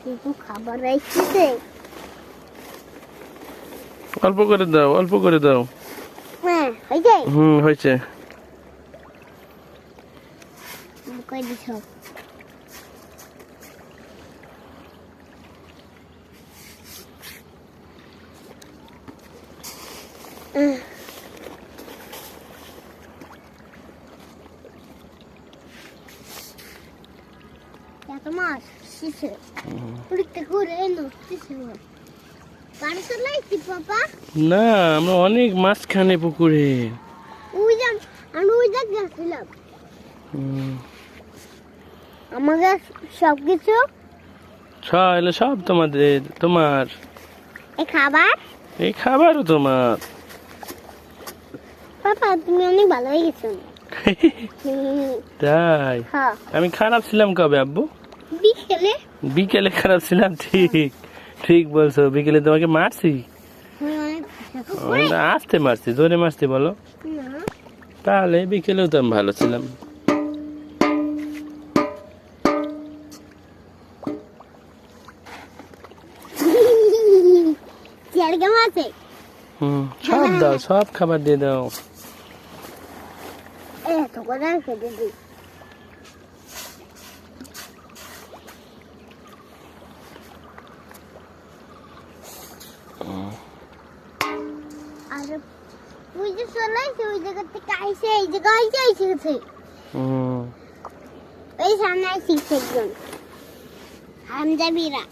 কিন্তু খাবার রাখতে অল্প করে দাও, অল্প করে দাও। হ্যাঁ হয়েছে হয়েছে। কই দিছ এত মাছ শিশে উড়তে করে এনো শিশে পানি চলাই কি পাপা না, আমরা অনেক মাছ খানে পুকুরে। ওই যে আমি ওই দেখ গেছিলাম আমাদের সবকিছু এলো সব তোমাদের, তোমার এই খাবার এই খাবারও তোমার। পাপা তুমি অনেক ভালো হয়ে গেছো তাই? হ্যাঁ আমি খারাপ ছিলাম কবে আব্বু? বিকেলে বিকেলে খারাপ ছিলাম, ঠিক ঠিক বলছো। বিকেলে তোমাকে মারছি? আসতে মারছি, জোরে মারছি বলো? না তাহলে বিকেলেও তো আমি ভালো ছিলাম। চেয়ার কেমন আছে সব দাও, সব খাবার দিয়ে দাও। এত করে খেতে দিই আর ওই যে চলাইছে ওই জায়গা থেকে আইসে এই জায়গায় আইসে গেছে ওই সামনে আইসি একজন হামজাবিরা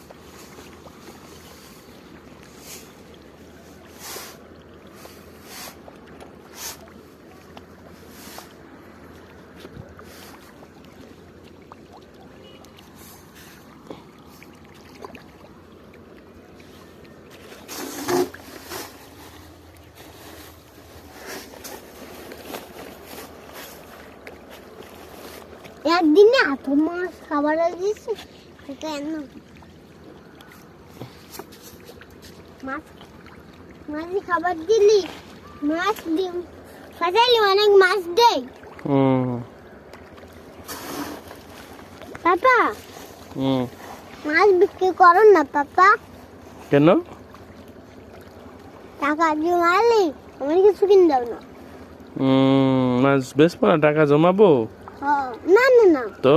একদিনে এত মাছ খাবার দিয়েছে কেন মাছ মাছই খাবার দিলি মাছ ডিম ফাটাইলি অনেক মাছ দেয় পাপা মাছ বিক্রি করো না পাপা। কেন? টাকা দিয়ে মারলি আমার কিছু কিনে দাও না। মাছ বেচবো না, টাকা জমাবো? না না না তো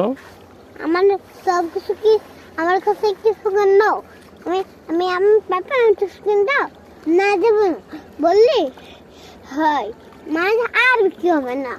আমার সব কিছু কি আমার কাছে কিছু নাও আমি আমি আমি পাপা কিছু কিনে দাও না দেবো বললি হয় মাছ আর বিক্রি হবে না।